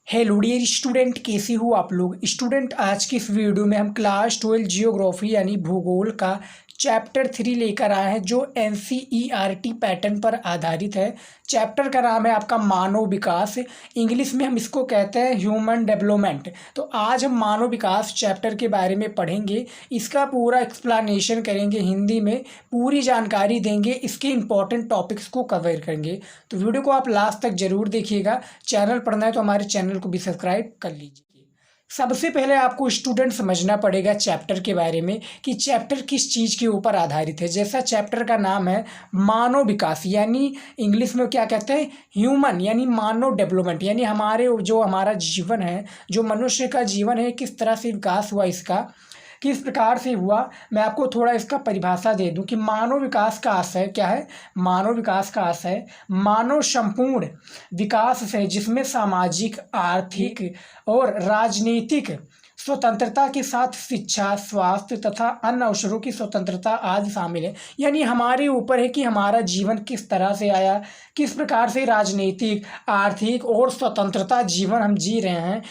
Hello dear student, कैसे हो आप लोग। स्टूडेंट, आज की इस वीडियो में हम क्लास 12 जियोग्राफी यानी भूगोल का चैप्टर 3 लेकर आए हैं, जो एनसीईआरटी पैटर्न पर आधारित है। चैप्टर का नाम है आपका मानव विकास। इंग्लिश में हम इसको कहते हैं ह्यूमन डेवलपमेंट। तो आज हम मानव विकास चैप्टर के बारे में पढ़ेंगे, इसका पूरा एक्सप्लेनेशन करेंगे, हिंदी में पूरी जानकारी देंगे, इसके इंपॉर्टेंट टॉपिक्स को कवर करेंगे। तो वीडियो को आप लास्ट तक जरूर देखिएगा। चैनल पढ़ना है तो हमारे चैनल को भी सब्सक्राइब कर लीजिए। सबसे पहले आपको स्टूडेंट समझना पड़ेगा चैप्टर के बारे में कि चैप्टर किस चीज़ के ऊपर आधारित है। जैसा चैप्टर का नाम है मानव विकास, यानी इंग्लिश में क्या कहते हैं, ह्यूमन, यानी मानव डेवलपमेंट, यानी हमारा जीवन है, जो मनुष्य का जीवन है, किस तरह से विकास हुआ, इसका किस प्रकार से हुआ। मैं आपको थोड़ा इसका परिभाषा दे दूं कि मानव विकास का आशय क्या है। मानव विकास का आशय मानव संपूर्ण विकास से, जिसमें सामाजिक, आर्थिक और राजनीतिक स्वतंत्रता के साथ शिक्षा, स्वास्थ्य तथा अन्य अवसरों की स्वतंत्रता आदि शामिल है। यानी हमारे ऊपर है कि हमारा जीवन किस तरह से आया, किस प्रकार से राजनीतिक, आर्थिक और स्वतंत्रता जीवन हम जी रहे हैं।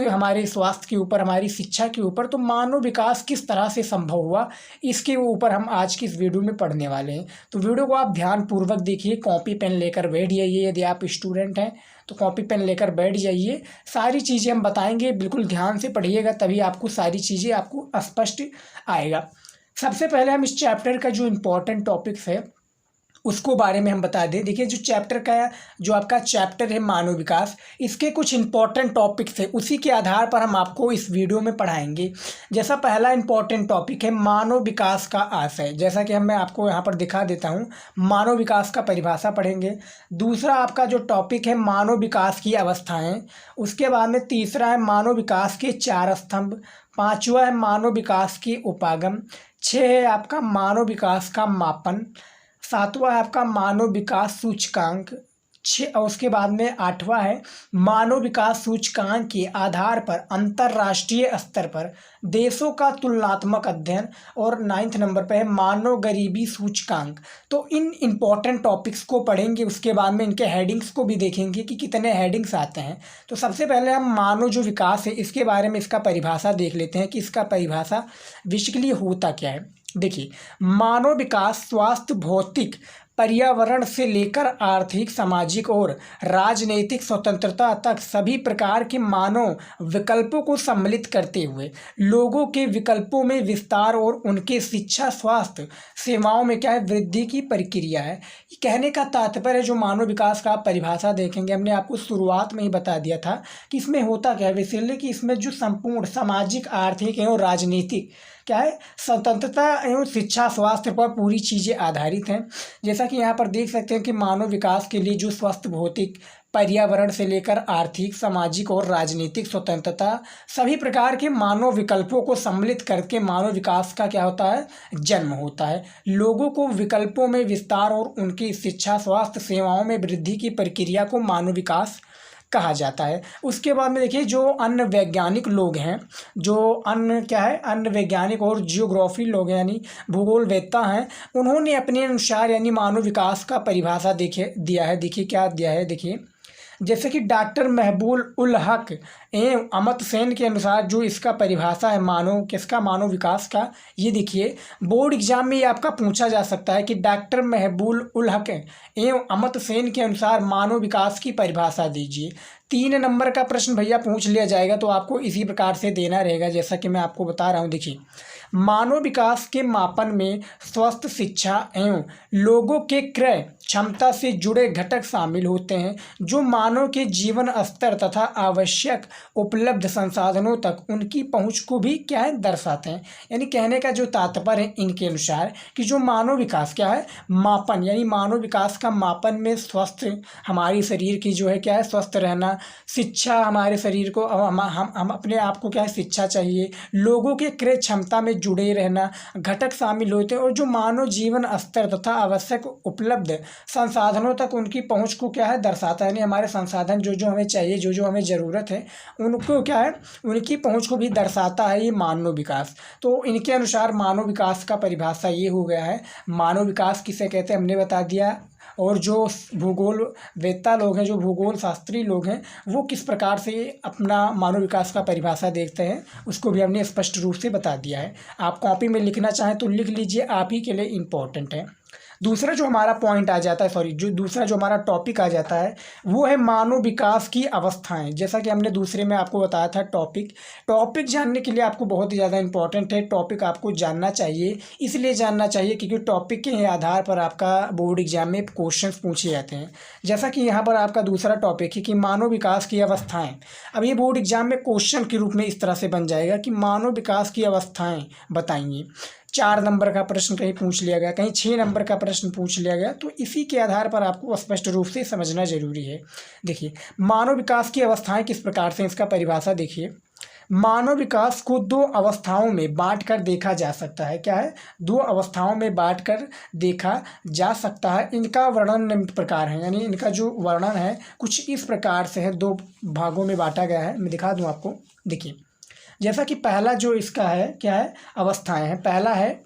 हमारे स्वास्थ्य के ऊपर, हमारी शिक्षा के ऊपर, तो मानव विकास किस तरह से संभव हुआ, इसके ऊपर हम आज की इस वीडियो में पढ़ने वाले हैं। तो वीडियो को आप ध्यानपूर्वक देखिए, कॉपी पेन लेकर बैठ जाइए। यदि आप स्टूडेंट हैं तो कॉपी पेन लेकर बैठ जाइए। सारी चीज़ें हम बताएंगे, बिल्कुल ध्यान से पढ़िएगा, तभी आपको सारी चीज़ें आपको स्पष्ट आएगा। सबसे पहले हम इस चैप्टर का जो इम्पोर्टेंट टॉपिक्स है उसको बारे में हम बता दें। देखिए, जो आपका चैप्टर है मानव विकास, इसके कुछ इंपॉर्टेंट टॉपिक्स है, उसी के आधार पर हम आपको इस वीडियो में पढ़ाएंगे। जैसा पहला इंपॉर्टेंट टॉपिक है मानव विकास का आशय, जैसा कि मैं आपको यहाँ पर दिखा देता हूँ। मानव विकास का परिभाषा पढ़ेंगे। दूसरा आपका जो टॉपिक है मानव विकास की अवस्थाएँ। उसके बाद में तीसरा है मानव विकास के 4 स्तंभ। पाँचवा है मानव विकास के उपागम। 6 है आपका मानव विकास का मापन। 7वां है आपका मानव विकास सूचकांक। और उसके बाद में 8वां है मानव विकास सूचकांक के आधार पर अंतर्राष्ट्रीय स्तर पर देशों का तुलनात्मक अध्ययन। और 9th नंबर पर है मानव गरीबी सूचकांक। तो इन इम्पॉर्टेंट टॉपिक्स को पढ़ेंगे, उसके बाद में इनके हेडिंग्स को भी देखेंगे कि कितने हेडिंग्स आते हैं। तो सबसे पहले हम मानव जो विकास है इसके बारे में इसका परिभाषा देख लेते हैं कि इसका परिभाषा बेसिकली होता क्या है। देखिए, मानव विकास स्वास्थ्य, भौतिक, पर्यावरण से लेकर आर्थिक, सामाजिक और राजनीतिक स्वतंत्रता तक सभी प्रकार के मानव विकल्पों को सम्मिलित करते हुए लोगों के विकल्पों में विस्तार और उनके शिक्षा, स्वास्थ्य सेवाओं में क्या है, वृद्धि की प्रक्रिया है। कहने का तात्पर्य, जो मानव विकास का आप परिभाषा देखेंगे, हमने आपको शुरुआत में ही बता दिया था कि इसमें होता क्या है, बेसिकली कि इसमें जो संपूर्ण सामाजिक, आर्थिक एवं राजनीतिक क्या है, स्वतंत्रता एवं शिक्षा, स्वास्थ्य पर पूरी चीज़ें आधारित हैं। जैसा कि यहाँ पर देख सकते हैं कि मानव विकास के लिए जो स्वस्थ, भौतिक, पर्यावरण से लेकर आर्थिक, सामाजिक और राजनीतिक स्वतंत्रता, सभी प्रकार के मानव विकल्पों को सम्मिलित करके मानव विकास का क्या होता है, जन्म होता है। लोगों को विकल्पों में विस्तार और उनकी शिक्षा, स्वास्थ्य सेवाओं में वृद्धि की प्रक्रिया को मानव विकास कहा जाता है। उसके बाद में देखिए, जो अन्य वैज्ञानिक लोग हैं, अन्य वैज्ञानिक और जियोग्राफी लोग हैं, यानी भूगोलवेत्ता हैं, उन्होंने अपने अनुसार यानी मानव विकास का परिभाषा दिया है। देखिए क्या दिया है, देखिए जैसे कि डॉक्टर महबूब उल हक एवं अमित सेन के अनुसार जो इसका परिभाषा है मानव विकास का, ये देखिए बोर्ड एग्जाम में ये आपका पूछा जा सकता है कि डॉक्टर महबूब उल हक एवं अमित सेन के अनुसार मानव विकास की परिभाषा दीजिए। 3 नंबर का प्रश्न भैया पूछ लिया जाएगा, तो आपको इसी प्रकार से देना रहेगा, जैसा कि मैं आपको बता रहा हूँ। देखिए, मानव विकास के मापन में स्वस्थ, शिक्षा एवं लोगों के क्रय क्षमता से जुड़े घटक शामिल होते हैं, जो मानव के जीवन स्तर तथा आवश्यक उपलब्ध संसाधनों तक उनकी पहुंच को भी क्या है, दर्शाते हैं। यानी कहने का जो तात्पर्य है इनके अनुसार कि जो मानव विकास क्या है, मापन, यानी मानव विकास का मापन में स्वस्थ, हमारी शरीर की जो है क्या है, स्वस्थ रहना, शिक्षा, हमारे शरीर को हम अपने आप को क्या है, शिक्षा चाहिए, लोगों के क्रय क्षमता में जुड़े रहना घटक शामिल होते हैं, और जो मानव जीवन स्तर तथा आवश्यक उपलब्ध संसाधनों तक उनकी पहुंच को क्या है, दर्शाता है। यानी हमारे संसाधन जो हमें चाहिए, जो हमें ज़रूरत है, उनको क्या है, उनकी पहुंच को भी दर्शाता है ये मानव विकास। तो इनके अनुसार मानव विकास का परिभाषा ये हो गया है। मानव विकास किसे कहते हैं हमने बता दिया, और जो भूगोल वेत्ता लोग हैं, जो भूगोल शास्त्री लोग हैं, वो किस प्रकार से अपना मानव विकास का परिभाषा देखते हैं, उसको भी हमने स्पष्ट रूप से बता दिया है। आप कॉपी में लिखना चाहें तो लिख लीजिए, आप ही के लिए इम्पोर्टेंट है। दूसरा जो हमारा पॉइंट आ जाता है, दूसरा जो हमारा टॉपिक आ जाता है, वो है मानव विकास की अवस्थाएं। जैसा कि हमने दूसरे में आपको बताया था, टॉपिक जानने के लिए आपको बहुत ही ज़्यादा इंपॉर्टेंट है। टॉपिक आपको जानना चाहिए, इसलिए जानना चाहिए क्योंकि टॉपिक के आधार पर आपका बोर्ड एग्जाम में क्वेश्चन पूछे जाते हैं। जैसा कि यहाँ पर आपका दूसरा टॉपिक है कि मानव विकास की अवस्थाएँ। अब ये बोर्ड एग्जाम में क्वेश्चन के रूप में इस तरह से बन जाएगा कि मानव विकास की अवस्थाएँ बताइए। 4 नंबर का प्रश्न कहीं पूछ लिया गया, कहीं 6 नंबर का प्रश्न पूछ लिया गया, तो इसी के आधार पर आपको स्पष्ट रूप से समझना जरूरी है। देखिए, मानव विकास की अवस्थाएं किस प्रकार से, इसका परिभाषा देखिए। मानव विकास को 2 अवस्थाओं में बांटकर देखा जा सकता है। क्या है? 2 अवस्थाओं में बांटकर देखा जा सकता है। इनका वर्णन निम्न प्रकार है, यानी इनका जो वर्णन है कुछ इस प्रकार से है, 2 भागों में बांटा गया है। मैं दिखा दूं आपको। देखिए, जैसा कि पहला जो इसका है, क्या है, अवस्थाएं हैं। पहला है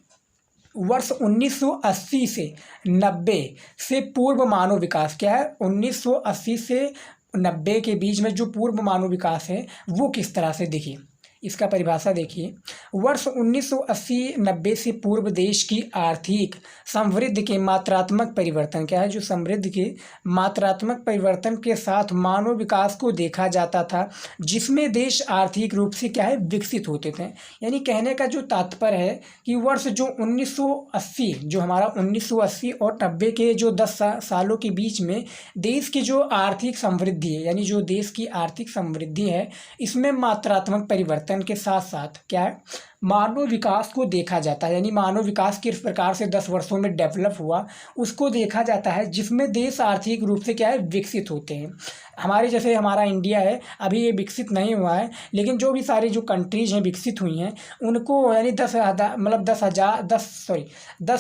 वर्ष 1980 से 90 से पूर्व मानव विकास। क्या है? 1980 से 90 के बीच में जो पूर्व मानव विकास है वो किस तरह से, देखिए इसका परिभाषा देखिए। वर्ष 1980-90 से पूर्व देश की आर्थिक समृद्धि के मात्रात्मक परिवर्तन। क्या है? जो समृद्धि के मात्रात्मक परिवर्तन के साथ मानव विकास को देखा जाता था, जिसमें देश आर्थिक रूप से क्या है, विकसित होते थे। यानी कहने का जो तात्पर्य है कि वर्ष जो 1980, जो हमारा 1980 और 90 के जो 10 सालों के बीच में देश की जो आर्थिक समृद्धि है, यानी जो देश की आर्थिक समृद्धि है, इसमें मात्रात्मक परिवर्तन के साथ साथ क्या है, मानव विकास को देखा जाता है। यानी मानव विकास किस प्रकार से 10 वर्षों में डेवलप हुआ उसको देखा जाता है, जिसमें देश आर्थिक रूप से क्या है, विकसित होते हैं। हमारे जैसे हमारा इंडिया है, अभी ये विकसित नहीं हुआ है, लेकिन जो भी सारी जो कंट्रीज हैं विकसित हुई हैं, उनको यानी 10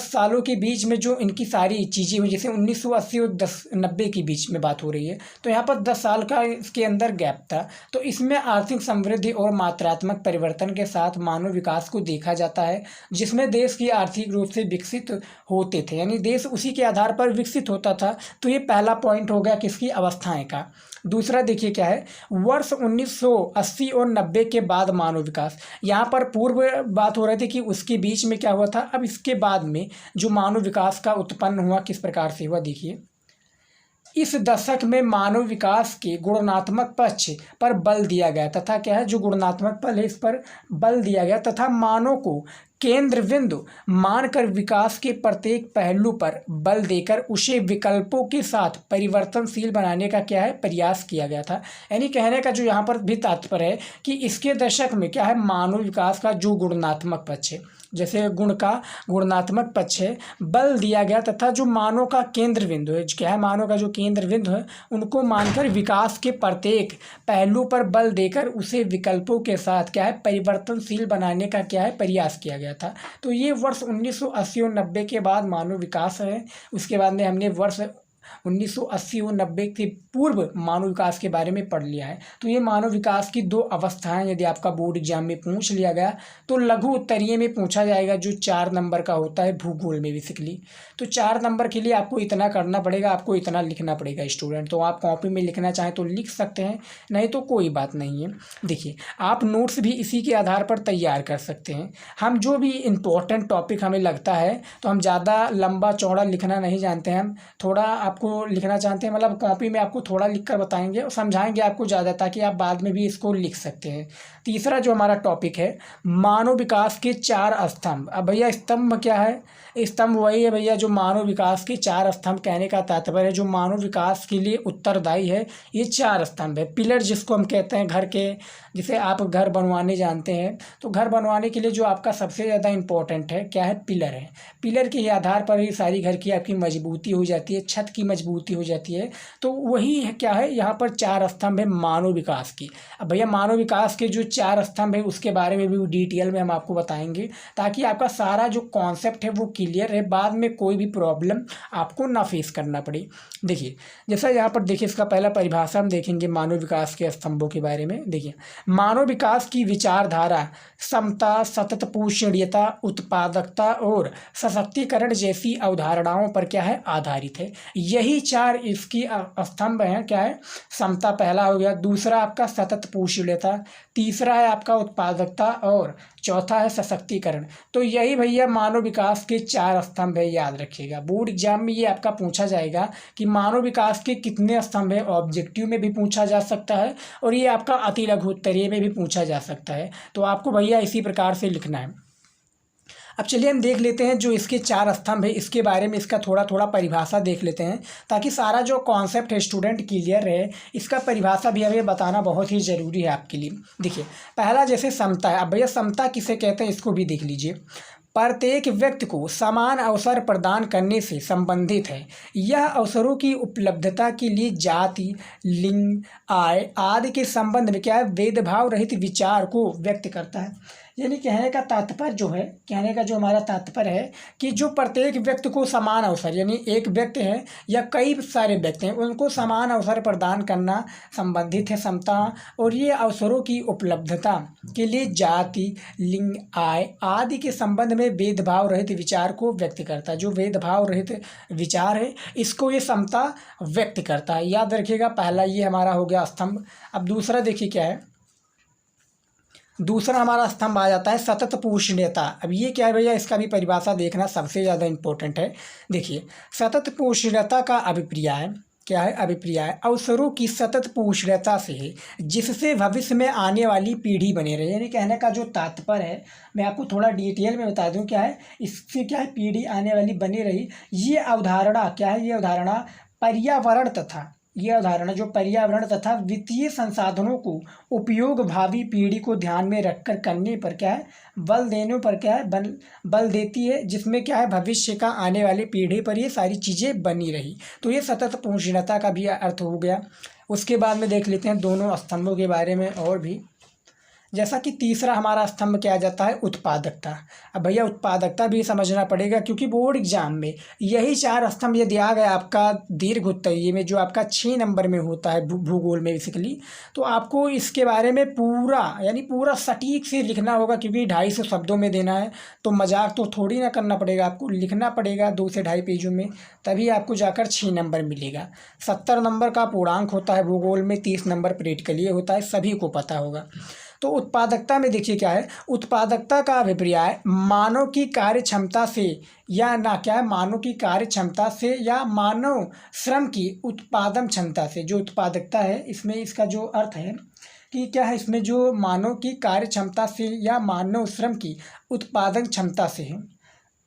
सालों के बीच में जो इनकी सारी चीज़ें हुई, जैसे 1980 और 90 के बीच में बात हो रही है, तो यहाँ पर 10 साल का इसके अंदर गैप था। तो इसमें आर्थिक समृद्धि और मात्रात्मक परिवर्तन के साथ मानव विकास को देखा जाता है, जिसमें देश की आर्थिक रूप से विकसित होते थे, यानी देश उसी के आधार पर विकसित होता था। तो ये पहला पॉइंट हो गया किसकी, अवस्थाएं का। दूसरा देखिए क्या है, वर्ष 1980 और 90 के बाद मानव विकास। यहाँ पर पूर्व बात हो रही थी कि उसके बीच में क्या हुआ था, अब इसके बाद में जो मानव विकास का उत्पन्न हुआ किस प्रकार से हुआ, देखिए। इस दशक में मानव विकास के गुणात्मक पक्ष पर बल दिया गया तथा क्या है, जो गुणात्मक पल है इस पर बल दिया गया तथा मानव को केंद्र बिंदु मानकर विकास के प्रत्येक पहलू पर बल देकर उसे विकल्पों के साथ परिवर्तनशील बनाने का क्या है, प्रयास किया गया था। यानी कहने का जो यहाँ पर भी तात्पर्य है कि इसके दशक में क्या है, मानव विकास का जो गुणात्मक पक्ष है, जैसे गुण का गुणात्मक पक्ष है, बल दिया गया तथा जो मानव का केंद्र बिंदु है, क्या है, मानव का जो केंद्र बिंदु है, उनको मानकर विकास के प्रत्येक पहलू पर बल देकर उसे विकल्पों के साथ क्या है, परिवर्तनशील बनाने का क्या है, प्रयास किया गया था। तो ये वर्ष 1980 और 90 के बाद मानव विकास है। उसके बाद में हमने वर्ष 1980 और 90 के पूर्व मानव विकास के बारे में पढ़ लिया है। तो ये मानव विकास की 2 अवस्थाएं यदि आपका बोर्ड एग्जाम में पूछ लिया गया तो लघु उत्तरीय में पूछा जाएगा, जो 4 नंबर का होता है भूगोल में बेसिकली। तो 4 नंबर के लिए आपको इतना करना पड़ेगा, आपको इतना लिखना पड़ेगा स्टूडेंट। तो आप कॉपी में लिखना चाहें तो लिख सकते हैं, नहीं तो कोई बात नहीं है। देखिए, आप नोट्स भी इसी के आधार पर तैयार कर सकते हैं। हम जो भी इम्पोर्टेंट टॉपिक हमें लगता है तो हम ज़्यादा लंबा चौड़ा लिखना नहीं जानते हैं, हम थोड़ा आपको लिखना चाहते हैं, मतलब कॉपी में आपको थोड़ा लिख कर बताएंगे और समझाएंगे आपको ज़्यादा, ताकि आप बाद में भी इसको लिख सकते हैं। तीसरा जो हमारा टॉपिक है, मानव विकास के 4 स्तंभ। अब भैया स्तंभ क्या है, स्तंभ वही है भैया जो मानव विकास के 4 स्तंभ, कहने का तात्पर्य है जो मानव विकास के लिए उत्तरदायी है, ये 4 स्तंभ है। पिलर जिसको हम कहते हैं घर के, जिसे आप घर बनवाने जानते हैं, तो घर बनवाने के लिए जो आपका सबसे ज़्यादा इम्पोर्टेंट है क्या है, पिलर है। पिलर के आधार पर ही सारी घर की आपकी मजबूती हो जाती है, छत की मजबूती हो जाती है। तो वही है क्या है, यहाँ पर 4 स्तंभ है मानव विकास की। अब भैया मानव विकास के जो 4 स्तंभ है उसके बारे में भी डिटेल में हम आपको बताएंगे, ताकि आपका सारा जो कॉन्सेप्ट है वो क्लियर है, बाद में कोई भी प्रॉब्लम आपको ना फेस करना पड़े। देखिए, जैसा यहाँ पर देखिए, इसका पहला परिभाषा हम देखेंगे मानव विकास के स्तंभों के बारे में। देखिए, मानव विकास की विचारधारा समता, सतत पोषणीयता, उत्पादकता और सशक्तिकरण जैसी अवधारणाओं पर क्या है, आधारित है। यही चार इसकी स्तंभ हैं। क्या है? समता पहला हो गया, दूसरा आपका सतत पोषणीयता, तीसरा है आपका उत्पादकता और चौथा है सशक्तिकरण। तो यही भैया मानव विकास के चार स्तंभ है, याद रखिएगा। बोर्ड एग्जाम में ये आपका पूछा जाएगा कि मानव विकास के कितने स्तंभ है। ऑब्जेक्टिव में भी पूछा जा सकता है और ये आपका अति लघु उत्तरीय में भी पूछा जा सकता है। तो आपको भैया इसी प्रकार से लिखना है। अब चलिए हम देख लेते हैं जो इसके चार स्तंभ है, इसके बारे में इसका थोड़ा थोड़ा परिभाषा देख लेते हैं, ताकि सारा जो कॉन्सेप्ट है स्टूडेंट क्लियर रहे। इसका परिभाषा भी हमें बताना बहुत ही ज़रूरी है आपके लिए। देखिए, पहला जैसे समता है। अब भैया समता किसे कहते हैं इसको भी देख लीजिए। प्रत्येक व्यक्ति को समान अवसर प्रदान करने से संबंधित है। यह अवसरों की उपलब्धता के लिए जाति, लिंग, आय आदि के संबंध में क्या है, भेदभाव रहित विचार को व्यक्त करता है। यानी कहने का तात्पर्य जो है, कहने का जो हमारा तात्पर्य है कि जो प्रत्येक व्यक्ति को समान अवसर, यानी एक व्यक्ति है या कई सारे व्यक्ति हैं, उनको समान अवसर प्रदान करना संबंधित है समता। और ये अवसरों की उपलब्धता के लिए जाति, लिंग, आय आदि के संबंध में भेदभाव रहित विचार को व्यक्त करता है। जो भेदभाव रहित विचार है इसको ये समता व्यक्त करता है। याद रखिएगा, पहला ये हमारा हो गया स्तंभ। अब दूसरा देखिए क्या है, दूसरा हमारा स्तंभ आ जाता है सतत पोषणीयता। अब ये क्या है भैया, इसका भी परिभाषा देखना सबसे ज़्यादा इम्पोर्टेंट है। देखिए, सतत पोषणीयता का अभिप्राय क्या है? अभिप्राय अवसरों की सतत पोषणीयता से है, जिससे भविष्य में आने वाली पीढ़ी बने रहे। यानी कहने का जो तात्पर्य है, मैं आपको थोड़ा डिटेल में बता दूं क्या है इससे, क्या है, पीढ़ी आने वाली बनी रही। ये अवधारणा क्या है? ये अवधारणा पर्यावरण तथा जो पर्यावरण तथा वित्तीय संसाधनों को उपयोग भावी पीढ़ी को ध्यान में रखकर करने पर क्या है, बल देने पर क्या है, बल देती है, जिसमें क्या है, भविष्य का आने वाली पीढ़ी पर ये सारी चीज़ें बनी रही। तो ये सतत पोषणीयता का भी अर्थ हो गया। उसके बाद में देख लेते हैं दोनों स्तंभों के बारे में और भी। जैसा कि तीसरा हमारा स्तंभ क्या आ जाता है, उत्पादकता। अब भैया उत्पादकता भी समझना पड़ेगा, क्योंकि बोर्ड एग्जाम में यही चार स्तंभ ये दिया गया आपका दीर्घ उत्तरीय में, जो आपका 6 नंबर में होता है भूगोल में बेसिकली। तो आपको इसके बारे में पूरा सटीक से लिखना होगा, क्योंकि 250 शब्दों में देना है। तो मजाक तो थोड़ी ना करना पड़ेगा, आपको लिखना पड़ेगा 2 से 2.5 पेजों में, तभी आपको जाकर 6 नंबर मिलेगा। 70 नंबर का पूर्णांक होता है भूगोल में, 30 नंबर प्रैक्टिकली होता है, सभी को पता होगा। तो उत्पादकता में देखिए क्या है, उत्पादकता का अभिप्राय मानव की कार्य क्षमता से या ना क्या है, मानव की कार्य क्षमता से या मानव श्रम की उत्पादन क्षमता से। जो उत्पादकता है इसमें इसका जो अर्थ है कि क्या है, इसमें जो मानव की कार्य क्षमता से या मानव श्रम की उत्पादन क्षमता से है।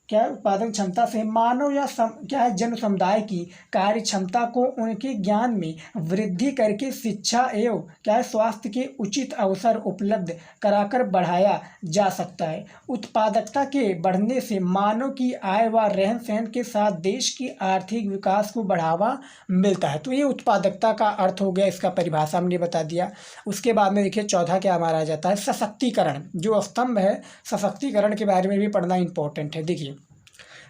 क्या है? उत्पादन क्षमता से मानव या क्या है, जन समुदाय की कार्य क्षमता को उनके ज्ञान में वृद्धि करके शिक्षा एवं क्या है, स्वास्थ्य के उचित अवसर उपलब्ध कराकर बढ़ाया जा सकता है। उत्पादकता के बढ़ने से मानव की आय व रहन सहन के साथ देश की आर्थिक विकास को बढ़ावा मिलता है। तो ये उत्पादकता का अर्थ हो गया, इसका परिभाषा हमने बता दिया। उसके बाद में देखिए चौथा क्या हमारा आ जाता है, सशक्तिकरण। जो स्तंभ है सशक्तिकरण के बारे में भी पढ़ना इंपॉर्टेंट है। देखिए,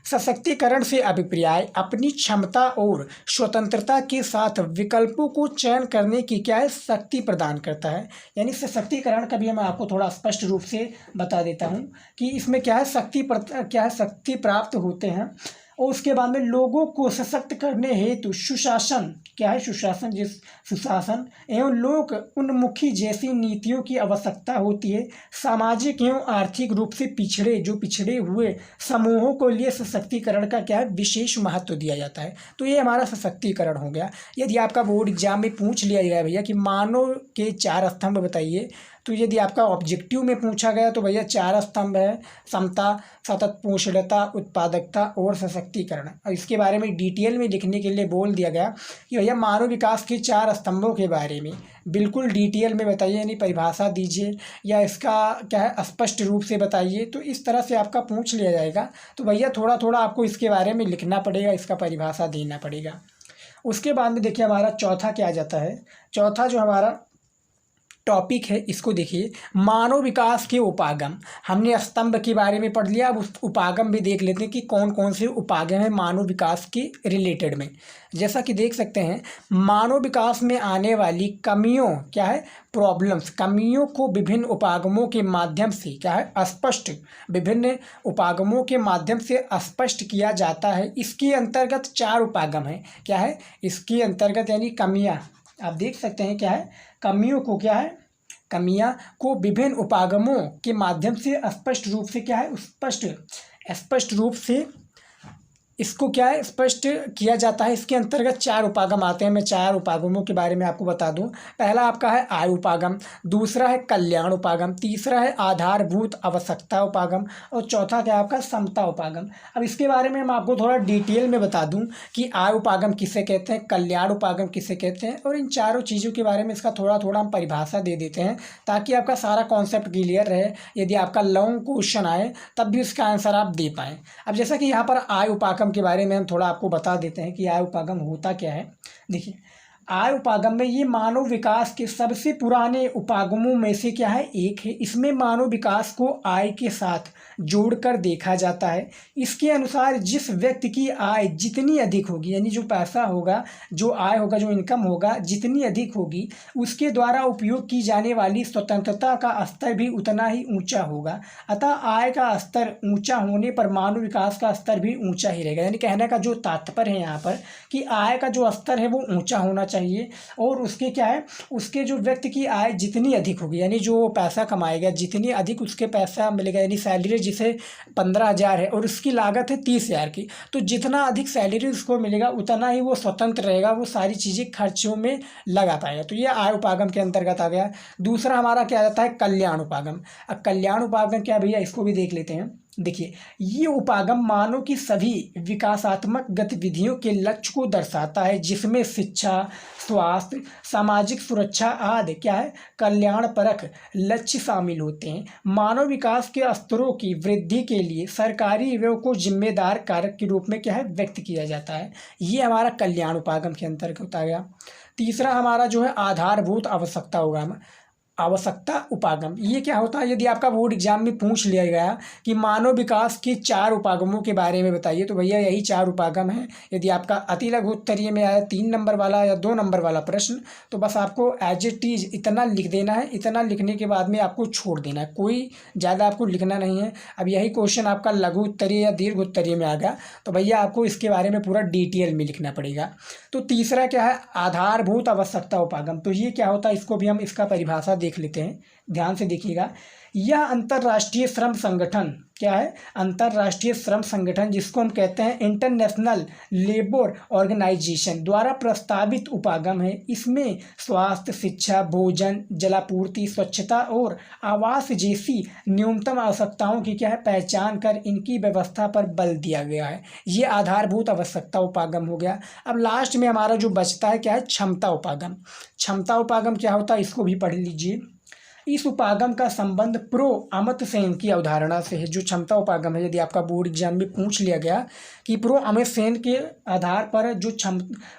सशक्तिकरण से अभिप्राय अपनी क्षमता और स्वतंत्रता के साथ विकल्पों को चयन करने की क्या है, शक्ति प्रदान करता है। यानी सशक्तिकरण का भी मैं आपको थोड़ा स्पष्ट रूप से बता देता हूँ कि इसमें क्या है, शक्ति प्राप्त होते हैं। और उसके बाद में लोगों को सशक्त करने हेतु सुशासन क्या है, सुशासन एवं लोक उन्मुखी जैसी नीतियों की आवश्यकता होती है। सामाजिक एवं आर्थिक रूप से पिछड़े हुए समूहों को लिए सशक्तिकरण का क्या है, विशेष महत्व दिया जाता है। तो ये हमारा सशक्तिकरण हो गया। यदि आपका बोर्ड एग्जाम में पूछ लिया गया भैया कि मानव के 4 स्तंभ बताइए, तो यदि आपका ऑब्जेक्टिव में पूछा गया तो भैया 4 स्तंभ है, समता, सतत पोषणीयता, उत्पादकता और सशक्तिकरण। और इसके बारे में डिटेल में लिखने के लिए बोल दिया गया कि भैया मानव विकास के 4 स्तंभों के बारे में बिल्कुल डिटेल में बताइए, यानी परिभाषा दीजिए या इसका क्या है स्पष्ट रूप से बताइए। तो इस तरह से आपका पूछ लिया जाएगा। तो भैया थोड़ा थोड़ा आपको इसके बारे में लिखना पड़ेगा, इसका परिभाषा देना पड़ेगा। उसके बाद में देखिए हमारा चौथा क्या आ जाता है, चौथा जो हमारा टॉपिक है, इसको देखिए। मानव विकास के उपागम, हमने स्तंभ के बारे में पढ़ लिया, अब उस उपागम भी देख लेते हैं कि कौन कौन से उपागम हैं मानव विकास के रिलेटेड में। जैसा कि देख सकते हैं, मानव विकास में आने वाली कमियों, क्या है, प्रॉब्लम्स, कमियों को विभिन्न उपागमों के माध्यम से, क्या है, स्पष्ट, विभिन्न उपागमों के माध्यम से स्पष्ट किया जाता है। इसके अंतर्गत 4 उपागम हैं, क्या है, इसके अंतर्गत यानी कमियां, आप देख सकते हैं, क्या है, कमियों को, क्या है, कमियां को विभिन्न उपागमों के माध्यम से स्पष्ट रूप से, क्या है, स्पष्ट रूप से इसको, क्या है, स्पष्ट किया जाता है। इसके अंतर्गत 4 उपागम आते हैं। मैं 4 उपागमों के बारे में आपको बता दूं। पहला आपका है आय उपागम, दूसरा है कल्याण उपागम, तीसरा है आधारभूत आवश्यकता उपागम और चौथा क्या है आपका समता उपागम। अब इसके बारे में मैं आपको थोड़ा डिटेल में बता दूं कि आय उपागम किसे कहते हैं, कल्याण उपागम किसे कहते हैं, और इन चारों चीज़ों के बारे में इसका थोड़ा थोड़ा हम परिभाषा दे देते हैं ताकि आपका सारा कॉन्सेप्ट क्लियर रहे। यदि आपका लॉन्ग क्वेश्चन आए तब भी उसका आंसर आप दे पाएँ। अब जैसा कि यहाँ पर आय उपागम के बारे में हम थोड़ा आपको बता देते हैं कि आय उपागम होता क्या है। देखिए, आय उपागम में ये मानव विकास के सबसे पुराने उपागमों में से, क्या है, एक है। इसमें मानव विकास को आय के साथ जोड़कर देखा जाता है। इसके अनुसार जिस व्यक्ति की आय जितनी अधिक होगी, यानी जो पैसा होगा, जो आय होगा, जो इनकम होगा, जितनी अधिक होगी, उसके द्वारा उपयोग की जाने वाली स्वतंत्रता का स्तर भी उतना ही ऊंचा होगा। अतः आय का स्तर ऊंचा होने पर मानव विकास का स्तर भी ऊंचा ही रहेगा। यानी कहने का जो तात्पर्य है यहाँ पर कि आय का जो स्तर है वो ऊंचा होना चाहिए, और उसके, क्या है, उसके जो व्यक्ति की आय जितनी अधिक होगी, यानी जो पैसा कमाएगा जितनी अधिक उसके पैसा मिलेगा, यानी सैलरी जिसे 15,000 है और उसकी लागत है 30,000 की, तो जितना अधिक सैलरी उसको मिलेगा उतना ही वो स्वतंत्र रहेगा, वो सारी चीज़ें खर्चों में लगा पाएगा। तो ये आय उपागम के अंतर्गत आ गया। दूसरा हमारा क्या आता है, कल्याण उपागम। अब कल्याण उपागम क्या भैया, इसको भी देख लेते हैं। देखिए, ये उपागम मानव की सभी विकासात्मक गतिविधियों के लक्ष्य को दर्शाता है, जिसमें शिक्षा, स्वास्थ्य, सामाजिक सुरक्षा आदि, क्या है, कल्याणपरक लक्ष्य शामिल होते हैं। मानव विकास के स्तरों की वृद्धि के लिए सरकारी व्यय को जिम्मेदार कारक के रूप में, क्या है, व्यक्त किया जाता है। ये हमारा कल्याण उपागम के अंतर्गत आ गया। तीसरा हमारा जो है आधारभूत आवश्यकता उपागम। ये क्या होता है, यदि आपका बोर्ड एग्जाम में पूछ लिया गया कि मानव विकास के 4 उपागमों के बारे में बताइए, तो भैया यही 4 उपागम हैं। यदि आपका अति लघु उत्तरीय में आया 3 नंबर वाला या 2 नंबर वाला प्रश्न, तो बस आपको एज इट इज इतना लिख देना है। इतना लिखने के बाद में आपको छोड़ देना है, कोई ज़्यादा आपको लिखना नहीं है। अब यही क्वेश्चन आपका लघु उत्तरीय या दीर्घ उत्तरीय में आ गया, तो भैया आपको इसके बारे में पूरा डिटेल में लिखना पड़ेगा। तो तीसरा क्या है, आधारभूत आवश्यकता उपागम। तो ये क्या होता है, इसको भी हम इसका परिभाषा देख लेते हैं, ध्यान से देखिएगा। यह अंतर्राष्ट्रीय श्रम संगठन, क्या है, अंतर्राष्ट्रीय श्रम संगठन, जिसको हम कहते हैं इंटरनेशनल लेबर ऑर्गेनाइजेशन, द्वारा प्रस्तावित उपागम है। इसमें स्वास्थ्य, शिक्षा, भोजन, जलापूर्ति, स्वच्छता और आवास जैसी न्यूनतम आवश्यकताओं की, क्या है, पहचान कर इनकी व्यवस्था पर बल दिया गया है। ये आधारभूत आवश्यकता उपागम हो गया। अब लास्ट में हमारा जो बचता है, क्या है, क्षमता उपागम। क्षमता उपागम क्या होता है, इसको भी पढ़ लीजिए। इस उपागम का संबंध प्रो अमर्त्य सेन की अवधारणा से है। जो क्षमता उपागम है, यदि आपका बोर्ड एग्जाम में पूछ लिया गया कि प्रो अमर्त्य सेन के आधार पर जो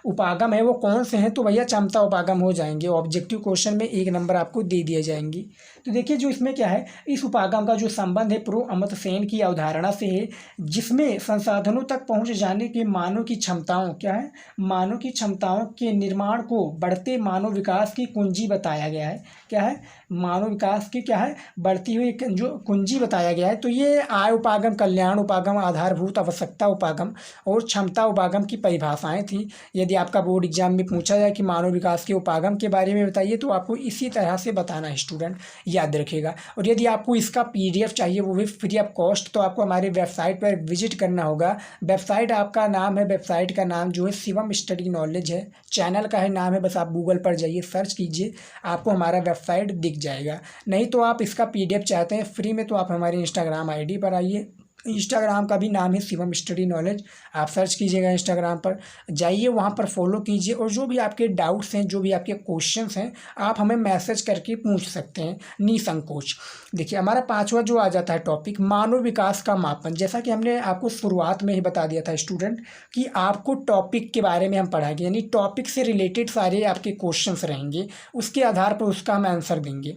उपागम है वो कौन से हैं, तो भैया क्षमता उपागम हो जाएंगे। ऑब्जेक्टिव क्वेश्चन में 1 नंबर आपको दे दिए जाएंगी। तो देखिए, जो इसमें क्या है, इस उपागम का जो संबंध है प्रो अमर्त्य सेन की अवधारणा से है, जिसमें संसाधनों तक पहुँच जाने के मानव की क्षमताओं, क्या है, मानव की क्षमताओं के निर्माण को बढ़ते मानव विकास की कुंजी बताया गया है। क्या है, मानव विकास की, क्या है, बढ़ती हुई जो कुंजी बताया गया है। तो ये आय उपागम, कल्याण उपागम, आधारभूत आवश्यकता उपागम और क्षमता उपागम की परिभाषाएं थी। यदि आपका बोर्ड एग्जाम में पूछा जाए कि मानव विकास के उपागम के बारे में बताइए, तो आपको इसी तरह से बताना है स्टूडेंट, याद रखिएगा। और यदि आपको इसका PDF चाहिए, वो भी फ्री ऑफ कॉस्ट, तो आपको हमारे वेबसाइट पर विजिट करना होगा। वेबसाइट आपका नाम है, वेबसाइट का नाम जो है शिवम स्टडी नॉलेज है, चैनल का है नाम है। बस आप गूगल पर जाइए, सर्च कीजिए, आपको हमारा वेबसाइट दिख जाएगा। नहीं तो आप इसका PDF चाहते हैं फ्री में, तो आप हमारे इंस्टाग्राम ID पर आइए, इंस्टाग्राम का भी नाम है शिवम स्टडी नॉलेज, आप सर्च कीजिएगा इंस्टाग्राम पर, जाइए वहाँ पर फॉलो कीजिए और जो भी आपके डाउट्स हैं, जो भी आपके क्वेश्चंस हैं, आप हमें मैसेज करके पूछ सकते हैं निसंकोच। देखिए हमारा पांचवा जो आ जाता है टॉपिक, मानव विकास का मापन। जैसा कि हमने आपको शुरुआत में ही बता दिया था स्टूडेंट कि आपको टॉपिक के बारे में हम पढ़ाएंगे, यानी टॉपिक से रिलेटेड सारे आपके क्वेश्चंस रहेंगे, उसके आधार पर उसका हम आंसर देंगे।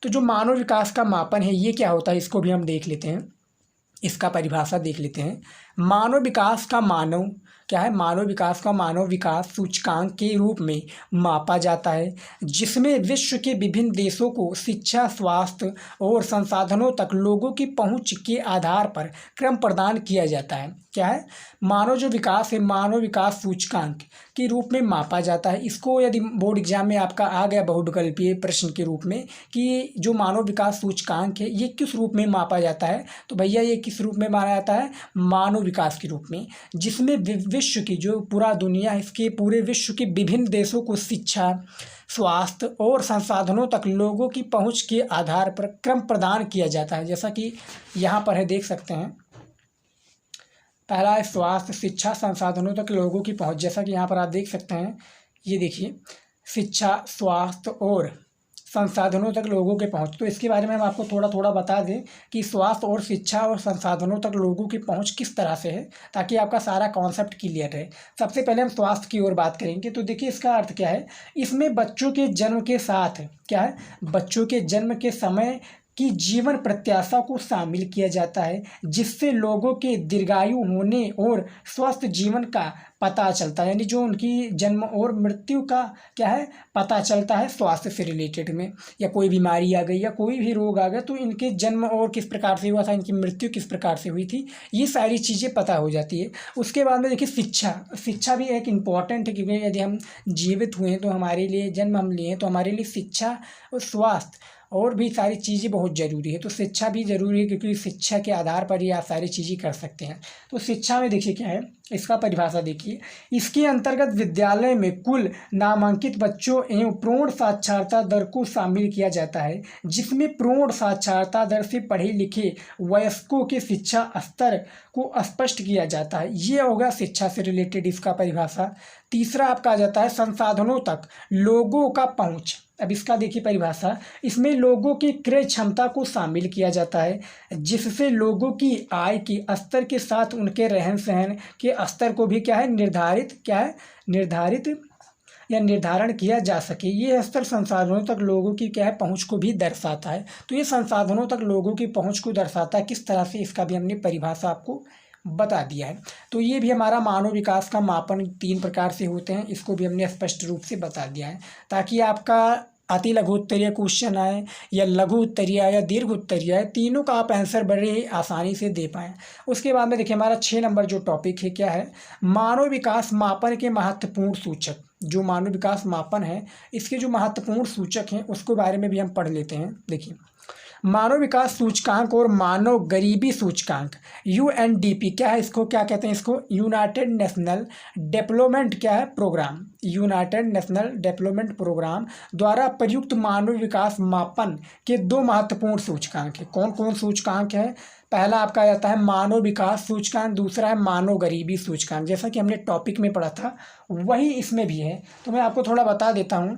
तो जो मानव विकास का मापन है ये क्या होता है, इसको भी हम देख लेते हैं, इसका परिभाषा देख लेते हैं। मानव विकास का मानव क्या है, मानव विकास का मानव विकास सूचकांक के रूप में मापा जाता है, जिसमें विश्व के विभिन्न देशों को शिक्षा, स्वास्थ्य और संसाधनों तक लोगों की पहुंच के आधार पर क्रम प्रदान किया जाता है। क्या है, मानव जो विकास है, मानव विकास सूचकांक के रूप में मापा जाता है। इसको यदि बोर्ड एग्जाम में आपका आ गया बहुविकल्पीय प्रश्न के रूप में कि जो मानव विकास सूचकांक है ये किस रूप में मापा जाता है, तो भैया ये किस रूप में माना जाता है, मानव विकास के रूप में, जिसमें विश्व की जो पूरा दुनिया है, इसके पूरे विश्व के विभिन्न देशों को शिक्षा, स्वास्थ्य और संसाधनों तक लोगों की पहुंच के आधार पर क्रम प्रदान किया जाता है। जैसा कि यहाँ पर है, देख सकते हैं, पहला है स्वास्थ्य, शिक्षा, संसाधनों तक लोगों की पहुंच। जैसा कि यहाँ पर आप देख सकते हैं, ये देखिए शिक्षा, स्वास्थ्य और संसाधनों तक लोगों के पहुंच। तो इसके बारे में हम आपको थोड़ा थोड़ा बता दें कि स्वास्थ्य और शिक्षा और संसाधनों तक लोगों की पहुंच किस तरह से है, ताकि आपका सारा कॉन्सेप्ट क्लियर रहे। सबसे पहले हम स्वास्थ्य की ओर बात करेंगे। तो देखिए इसका अर्थ क्या है, इसमें बच्चों के जन्म के साथ क्या है, बच्चों के जन्म के समय की जीवन प्रत्याशा को शामिल किया जाता है, जिससे लोगों के दीर्घायु होने और स्वस्थ जीवन का पता चलता है, यानी जो उनकी जन्म और मृत्यु का क्या है पता चलता है स्वास्थ्य से रिलेटेड में, या कोई बीमारी आ गई या कोई भी रोग आ गया तो इनके जन्म और किस प्रकार से हुआ था, इनकी मृत्यु किस प्रकार से हुई थी, ये सारी चीज़ें पता हो जाती है। उसके बाद में देखिए शिक्षा भी एक इम्पॉर्टेंट है, क्योंकि यदि हम जीवित हुए हैं तो हमारे लिए, जन्म हम लिए हैं तो हमारे लिए शिक्षा और स्वास्थ्य और भी सारी चीज़ें बहुत ज़रूरी है। तो शिक्षा भी ज़रूरी है, क्योंकि शिक्षा के आधार पर ही आप सारी चीज़ें कर सकते हैं। तो शिक्षा में देखिए क्या है, इसका परिभाषा देखिए, इसके अंतर्गत विद्यालय में कुल नामांकित बच्चों एवं प्रौढ़ साक्षरता दर को शामिल किया जाता है, जिसमें प्रौढ़ साक्षरता दर से पढ़े लिखे वयस्कों के शिक्षा स्तर को स्पष्ट किया जाता है। ये होगा शिक्षा से रिलेटेड इसका परिभाषा। तीसरा आपका आ जाता है संसाधनों तक लोगों का पहुँच। अब इसका देखिए परिभाषा, इसमें लोगों की क्रय क्षमता को शामिल किया जाता है, जिससे लोगों की आय के स्तर के साथ उनके रहन सहन के स्तर को भी क्या है निर्धारित या निर्धारण किया जा सके। ये स्तर संसाधनों तक लोगों की क्या है पहुंच को भी दर्शाता है। तो ये संसाधनों तक लोगों की पहुंच को दर्शाता है किस तरह से, इसका भी हमने परिभाषा आपको बता दिया है। तो ये भी हमारा मानव विकास का मापन 3 प्रकार से होते हैं, इसको भी हमने स्पष्ट रूप से बता दिया है, ताकि आपका अति लघु उत्तरीय क्वेश्चन आए या लघु उत्तरीय या दीर्घ उत्तरीय आए, तीनों का आप आंसर बड़े ही आसानी से दे पाएँ। उसके बाद में देखिए हमारा 6 नंबर जो टॉपिक है क्या है, मानव विकास मापन के महत्वपूर्ण सूचक। जो मानव विकास मापन है इसके जो महत्वपूर्ण सूचक हैं उसके बारे में भी हम पढ़ लेते हैं। देखिए मानव विकास सूचकांक और मानव गरीबी सूचकांक UNDP क्या है, इसको क्या कहते हैं, इसको यूनाइटेड नेशनल डेवलपमेंट क्या है program, united national development program द्वारा प्रयुक्त मानव विकास मापन के 2 महत्वपूर्ण सूचकांक है। कौन कौन सूचकांक है, पहला आपका आता है मानव विकास सूचकांक, दूसरा है मानव गरीबी सूचकांक। जैसा कि हमने टॉपिक में पढ़ा था वही इसमें भी है, तो मैं आपको थोड़ा बता देता हूँ।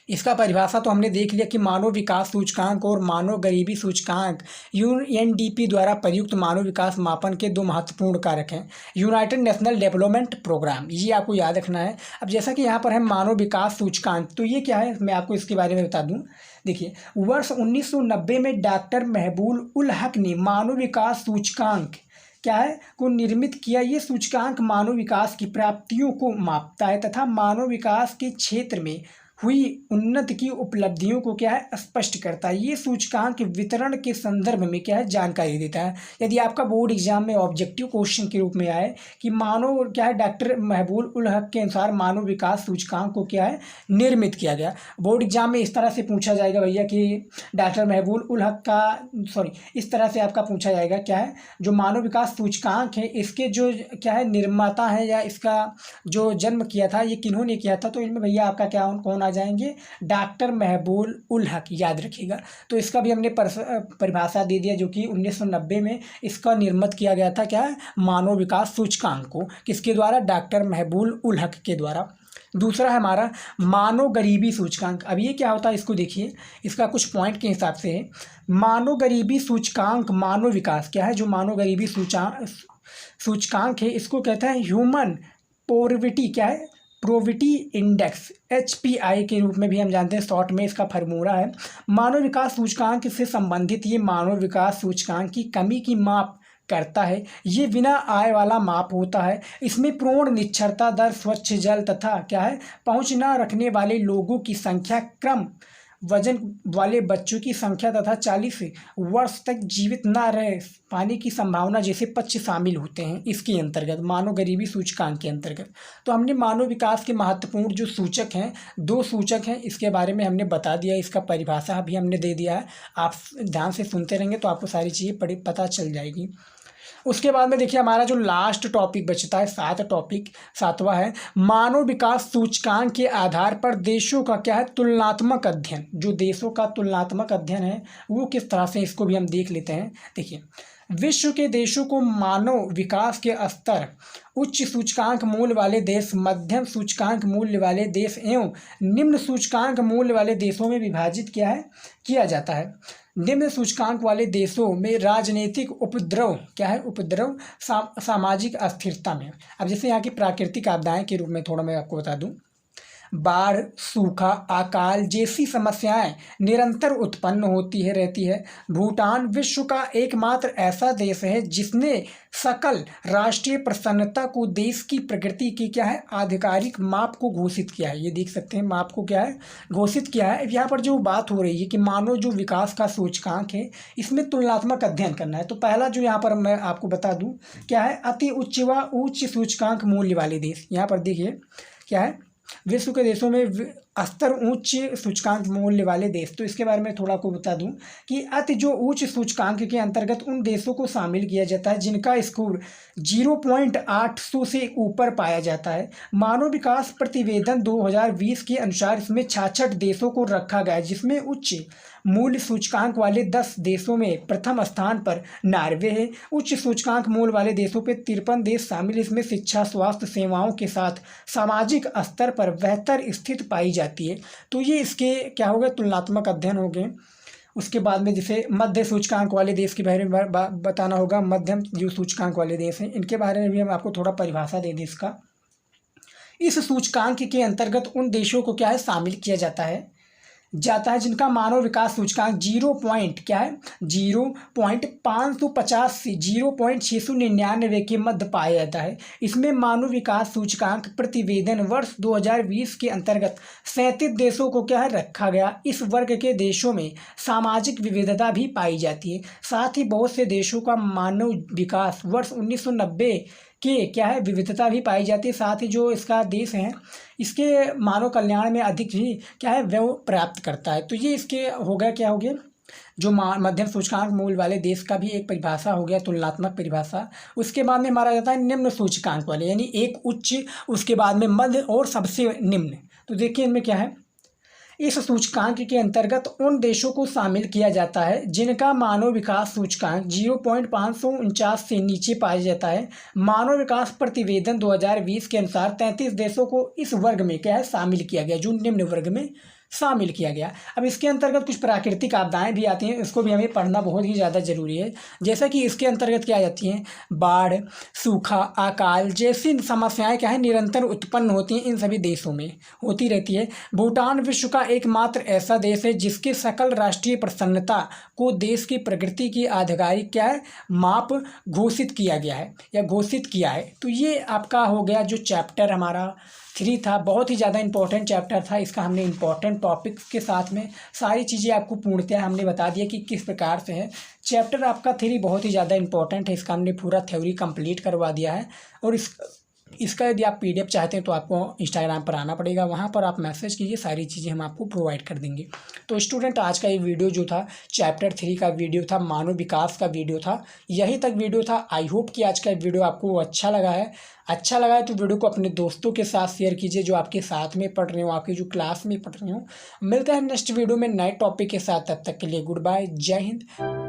इसका परिभाषा तो हमने देख लिया कि मानव विकास सूचकांक और मानव गरीबी सूचकांक UNDP द्वारा प्रयुक्त मानव विकास मापन के 2 महत्वपूर्ण कारक हैं। यूनाइटेड नेशनल डेवलपमेंट प्रोग्राम, ये आपको याद रखना है। अब जैसा कि यहाँ पर है मानव विकास सूचकांक, तो ये क्या है मैं आपको इसके बारे में बता दूँ। देखिए वर्ष 1990 में डॉक्टर महबूब उल हक ने मानव विकास सूचकांक क्या है को निर्मित किया। ये सूचकांक मानव विकास की प्राप्तियों को मापता है तथा मानव विकास के क्षेत्र में हुई उन्नति की उपलब्धियों को क्या है स्पष्ट करता है। ये सूचकांक वितरण के संदर्भ में क्या है जानकारी देता है। यदि आपका बोर्ड एग्जाम में ऑब्जेक्टिव क्वेश्चन के रूप में आए कि मानव क्या है डॉक्टर महबूब उल हक के अनुसार मानव विकास सूचकांक को क्या है निर्मित किया गया, बोर्ड एग्जाम में इस तरह से पूछा जाएगा भैया कि डॉक्टर महबूब उल हक का इस तरह से आपका पूछा जाएगा क्या है जो मानव विकास सूचकांक है इसके जो क्या है निर्माता है या इसका जो जन्म किया था ये किन्होंने किया था, तो इनमें भैया आपका क्या कौन आ जाएंगे, डॉक्टर महबूब उल हक, याद रखिएगा। तो इसका भी हमने परिभाषा दे दिया, जो कि 1990 में इसका निर्मित किया गया था, क्या है, मानव विकास सूचकांक को, किसके द्वारा, डॉक्टर महबूब उल हक के द्वारा। दूसरा है हमारा मानव गरीबी सूचकांक। अब ये क्या होता है, इसको देखिए, इसका कुछ पॉइंट के हिसाब से है। मानव गरीबी सूचकांक मानव विकास, क्या है, जो मानव गरीबी सूचकांक है, इसको कहते हैं ह्यूमन पोवर्टी, क्या है, प्रोविटी इंडेक्स, HPI के रूप में भी हम जानते हैं, शॉर्ट में इसका फॉर्मूला है। मानव विकास सूचकांक से संबंधित ये मानव विकास सूचकांक की कमी की माप करता है। ये बिना आय वाला माप होता है। इसमें पूर्ण निरक्षरता दर, स्वच्छ जल तथा, क्या है, पहुंच न रखने वाले लोगों की संख्या, क्रम वजन वाले बच्चों की संख्या तथा 40 वर्ष तक जीवित न रह पाने की संभावना जैसे पक्ष शामिल होते हैं इसके अंतर्गत, मानव गरीबी सूचकांक के अंतर्गत। तो हमने मानव विकास के महत्वपूर्ण जो सूचक हैं, 2 सूचक हैं, इसके बारे में हमने बता दिया, इसका परिभाषा भी हमने दे दिया है। आप ध्यान से सुनते रहेंगे तो आपको सारी चीज़ें पता चल जाएगी। उसके बाद में देखिए हमारा जो लास्ट टॉपिक बचता है, 7वां है मानव विकास सूचकांक के आधार पर देशों का, क्या है, तुलनात्मक अध्ययन। जो देशों का तुलनात्मक अध्ययन है वो किस तरह से, इसको भी हम देख लेते हैं। देखिए, विश्व के देशों को मानव विकास के स्तर, उच्च सूचकांक मूल्य वाले देश, मध्यम सूचकांक मूल्य वाले देश एवं निम्न सूचकांक मूल्य वाले देशों में विभाजित किया जाता है। निम्न सूचकांक वाले देशों में राजनीतिक उपद्रव, क्या है, उपद्रव, सामाजिक अस्थिरता में। अब जैसे यहाँ की प्राकृतिक आपदाएं के रूप में थोड़ा मैं आपको बता दूं, बाढ़, सूखा, अकाल जैसी समस्याएं निरंतर उत्पन्न रहती है। भूटान विश्व का एकमात्र ऐसा देश है जिसने सकल राष्ट्रीय प्रसन्नता को देश की प्रगति की, क्या है, आधिकारिक माप को घोषित किया है। ये देख सकते हैं, माप को, क्या है, घोषित किया है। यहाँ पर जो बात हो रही है कि मानव जो विकास का सूचकांक है, इसमें तुलनात्मक अध्ययन करना है। तो पहला जो यहाँ पर मैं आपको बता दूँ, क्या है, अति उच्च व उच्च सूचकांक मूल्य वाले देश। यहाँ पर देखिए, क्या है, विश्व के देशों में स्तर उच्च सूचकांक मूल्य वाले देश। तो इसके बारे में थोड़ा को बता दूं कि अति जो उच्च सूचकांक के अंतर्गत उन देशों को शामिल किया जाता है जिनका स्कोर 0.800 से ऊपर पाया जाता है। मानव विकास प्रतिवेदन 2020 के अनुसार इसमें 66 देशों को रखा गया है, जिसमें उच्च मूल्य सूचकांक वाले 10 देशों में प्रथम स्थान पर नॉर्वे है। उच्च सूचकांक मूल्य वाले देशों पे 53 देश शामिल। इसमें शिक्षा, स्वास्थ्य सेवाओं के साथ सामाजिक स्तर पर बेहतर स्थिति पाई जाती है। तो ये इसके क्या हो गए, तुलनात्मक अध्ययन हो गए। उसके बाद में जैसे मध्य सूचकांक वाले देश के बारे में बताना होगा। मध्यम जो सूचकांक वाले देश हैं, इनके बारे में भी हम आपको थोड़ा परिभाषा दे दें इसका। इस सूचकांक के अंतर्गत उन देशों को, क्या है, शामिल किया जाता है जिनका मानव विकास सूचकांक 0.550 से 0.699 के मध्य पाया जाता है। इसमें मानव विकास सूचकांक प्रतिवेदन वर्ष 2020 के अंतर्गत 37 देशों को, क्या है, रखा गया। इस वर्ग के देशों में सामाजिक विविधता भी पाई जाती है। साथ ही बहुत से देशों का मानव विकास वर्ष 1990 के, क्या है, विविधता भी पाई जाती है। साथ ही जो इसका देश है, इसके मानव कल्याण में अधिक ही, क्या है, व्यय प्राप्त करता है। तो ये इसके हो गया, क्या हो गया, जो मध्यम सूचकांक मूल्य वाले देश का भी एक परिभाषा हो गया, तुलनात्मक परिभाषा। उसके बाद में हमारा जाता है निम्न सूचकांक वाले, यानी एक उच्च, उसके बाद में मध्य और सबसे निम्न। तो देखिए इनमें क्या है, इस सूचकांक के अंतर्गत उन देशों को शामिल किया जाता है जिनका मानव विकास सूचकांक 0.549 से नीचे पाया जाता है। मानव विकास प्रतिवेदन 2020 के अनुसार 33 देशों को इस वर्ग में, क्या है, शामिल किया गया, जो निम्न वर्ग में शामिल किया गया। अब इसके अंतर्गत कुछ प्राकृतिक आपदाएं भी आती हैं, इसको भी हमें पढ़ना बहुत ही ज़्यादा जरूरी है। जैसा कि इसके अंतर्गत क्या आ जाती हैं, बाढ़, सूखा, अकाल जैसी समस्याएं, क्या है, निरंतर उत्पन्न होती हैं, इन सभी देशों में होती रहती है। भूटान विश्व का एकमात्र ऐसा देश है जिसके सकल राष्ट्रीय प्रसन्नता को देश की प्रगति की आधिकारिक, क्या है, माप घोषित किया गया है या घोषित किया है। तो ये आपका हो गया जो चैप्टर हमारा 3 था, बहुत ही ज़्यादा इंपॉर्टेंट चैप्टर था। इसका हमने इंपॉर्टेंट टॉपिक्स के साथ में सारी चीज़ें आपको पूर्णतः हमने बता दिया कि किस प्रकार से है। चैप्टर आपका 3 बहुत ही ज़्यादा इंपॉर्टेंट है, इसका हमने पूरा थ्योरी कंप्लीट करवा दिया है। और इसका यदि आप PDF चाहते हैं तो आपको इंस्टाग्राम पर आना पड़ेगा, वहाँ पर आप मैसेज कीजिए, सारी चीज़ें हम आपको प्रोवाइड कर देंगे। तो स्टूडेंट आज का ये वीडियो जो था चैप्टर 3 का वीडियो था, मानव विकास का वीडियो था, यहीं तक वीडियो था। आई होप कि आज का वीडियो आपको अच्छा लगा है। अच्छा लगा है तो वीडियो को अपने दोस्तों के साथ शेयर कीजिए जो आपके साथ में पढ़ रहे हो, आपके जो क्लास में पढ़ रहे हो। मिलते हैं नेक्स्ट वीडियो में नए टॉपिक के साथ, तब तक के लिए गुड बाय, जय हिंद।